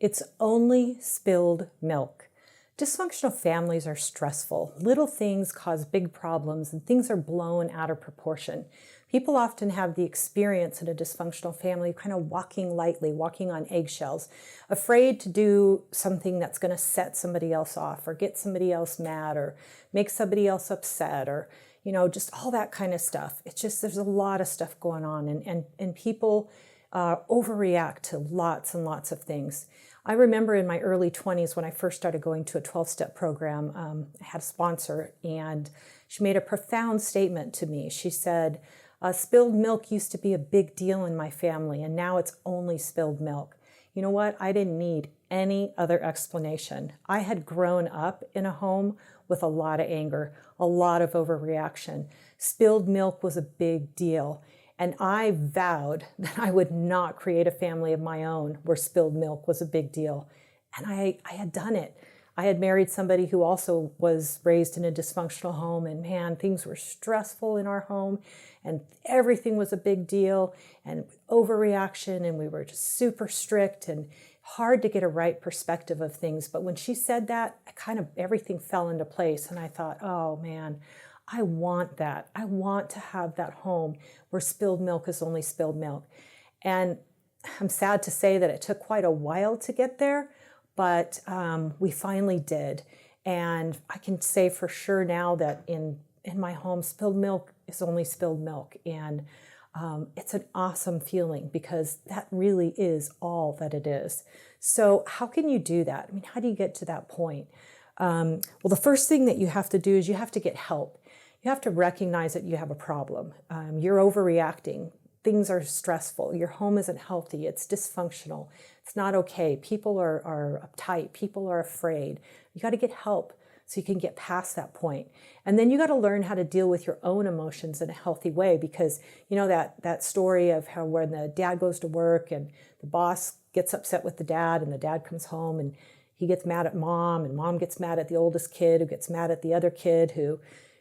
It's only spilled milk. Dysfunctional families are stressful. Little things cause big problems and things are blown out of proportion. People often have the experience in a dysfunctional family kind of walking lightly, walking on eggshells, afraid to do something that's going to set somebody else off or get somebody else mad or make somebody else upset or, just all that kind of stuff. It's just, there's a lot of stuff going on and people overreact to lots and lots of things. I remember in my early 20s when I first started going to a 12-step program, I had a sponsor and she made a profound statement to me. She said, spilled milk used to be a big deal in my family and now it's only spilled milk. You know what? I didn't need any other explanation. I had grown up in a home with a lot of anger, a lot of overreaction. Spilled milk was a big deal. And I vowed that I would not create a family of my own where spilled milk was a big deal. And I had done it. I had married somebody who also was raised in a dysfunctional home, and man, things were stressful in our home and everything was a big deal and overreaction, and we were just super strict and hard to get a right perspective of things. But when she said that, everything fell into place, and I thought, oh man, I want that. I want to have that home where spilled milk is only spilled milk. And I'm sad to say that it took quite a while to get there, but we finally did. And I can say for sure now that in my home, spilled milk is only spilled milk. And it's an awesome feeling because that really is all that it is. So how can you do that? I mean, how do you get to that point? Well, the first thing that you have to do is you have to get help. You have to recognize that you have a problem. You're overreacting. Things are stressful. Your home isn't healthy. It's dysfunctional. It's not okay. People are uptight. People are afraid. You got to get help so you can get past that point. And then you got to learn how to deal with your own emotions in a healthy way, because that story of how when the dad goes to work and the boss gets upset with the dad and the dad comes home and he gets mad at mom and mom gets mad at the oldest kid who gets mad at the other kid who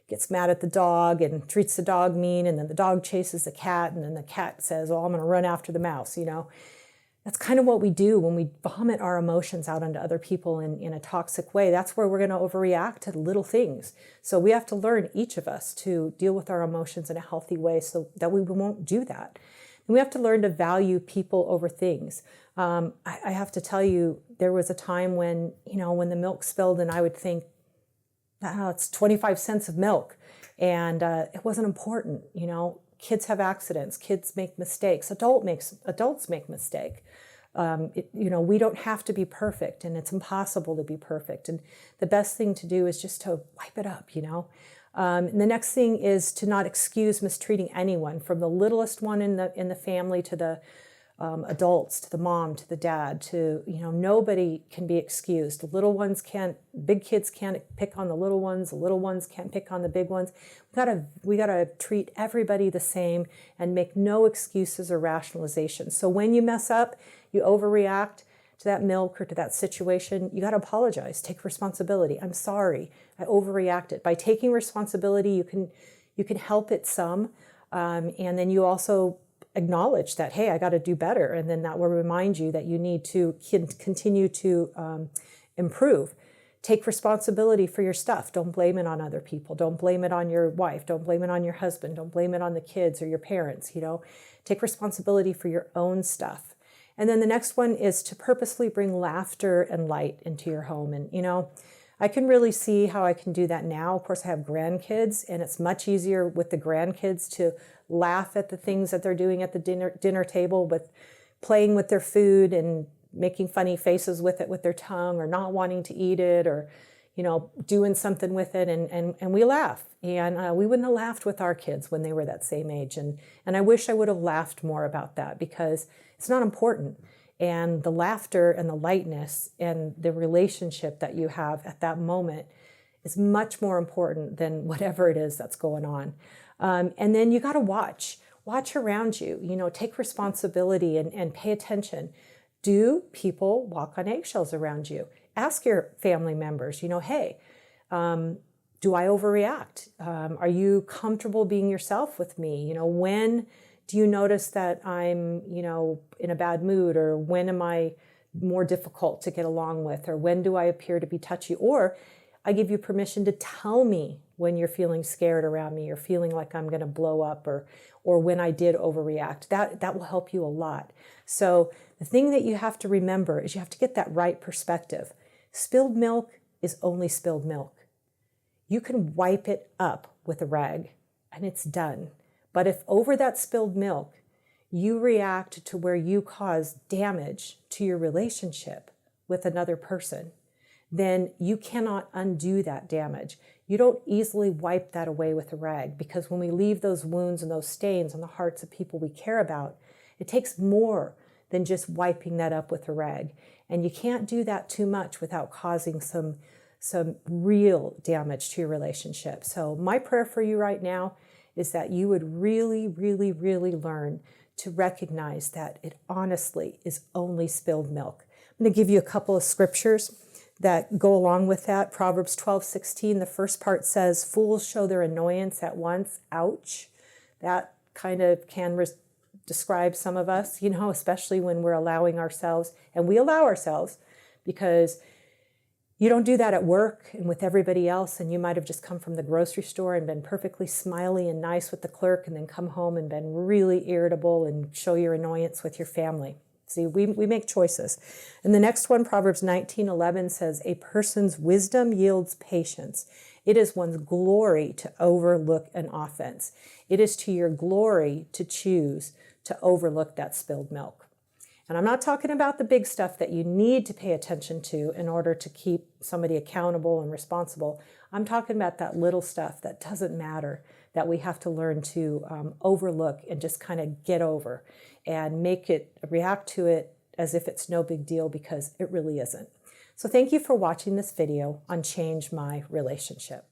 gets mad at the dog and treats the dog mean, and then the dog chases the cat, and then the cat says, oh, I'm going to run after the mouse, That's kind of what we do when we vomit our emotions out onto other people in a toxic way. That's where we're going to overreact to little things. So we have to learn, each of us, to deal with our emotions in a healthy way so that we won't do that. And we have to learn to value people over things. I have to tell you, there was a time when the milk spilled and I would think, it's 25 cents of milk. And it wasn't important. Kids have accidents. Kids make mistakes. Adults make mistakes. We don't have to be perfect, and it's impossible to be perfect. And the best thing to do is just to wipe it up, And the next thing is to not excuse mistreating anyone, from the littlest one in the family to the adults, to the mom, to the dad, to, nobody can be excused. The little ones can't, big kids can't pick on the little ones can't pick on the big ones. We gotta treat everybody the same and make no excuses or rationalizations. So when you mess up, you overreact to that milk or to that situation, you gotta apologize, take responsibility. I'm sorry, I overreacted. By taking responsibility, you can help it some, and then you also acknowledge that, hey, I got to do better. And then that will remind you that you need to continue to improve. Take responsibility for your stuff. Don't blame it on other people. Don't blame it on your wife. Don't blame it on your husband. Don't blame it on the kids or your parents. Take responsibility for your own stuff. And then the next one is to purposely bring laughter and light into your home. And, I can really see how I can do that now. Of course, I have grandkids, and it's much easier with the grandkids to laugh at the things that they're doing at the dinner table, with playing with their food and making funny faces with it with their tongue, or not wanting to eat it, or doing something with it, and we laugh. And we wouldn't have laughed with our kids when they were that same age. And I wish I would have laughed more about that, because it's not important. And the laughter and the lightness and the relationship that you have at that moment is much more important than whatever it is that's going on. And then you got to watch around you, take responsibility and pay attention. Do people walk on eggshells around you? Ask your family members, hey, do I overreact? Are you comfortable being yourself with me? When do you notice that I'm, in a bad mood, or when am I more difficult to get along with? Or when do I appear to be touchy? Or I give you permission to tell me when you're feeling scared around me or feeling like I'm going to blow up, or when I did overreact. That will help you a lot. So the thing that you have to remember is you have to get that right perspective. Spilled milk is only spilled milk. You can wipe it up with a rag and it's done. But if over that spilled milk, you react to where you cause damage to your relationship with another person, then you cannot undo that damage. You don't easily wipe that away with a rag, because when we leave those wounds and those stains on the hearts of people we care about, it takes more than just wiping that up with a rag. And you can't do that too much without causing some real damage to your relationship. So my prayer for you right now is that you would really, really, really learn to recognize that it honestly is only spilled milk. I'm going to give you a couple of scriptures that go along with that. Proverbs 12:16, the first part says, "Fools show their annoyance at once." Ouch. That kind of can describe some of us, especially when we're allowing ourselves, and we allow ourselves, because you don't do that at work and with everybody else, and you might have just come from the grocery store and been perfectly smiley and nice with the clerk, and then come home and been really irritable and show your annoyance with your family. See, we make choices. And the next one, Proverbs 19:11 says, "A person's wisdom yields patience. It is one's glory to overlook an offense." It is to your glory to choose to overlook that spilled milk. And I'm not talking about the big stuff that you need to pay attention to in order to keep somebody accountable and responsible. I'm talking about that little stuff that doesn't matter, that we have to learn to overlook and just kind of get over and react to it as if it's no big deal, because it really isn't. So thank you for watching this video on Change My Relationship.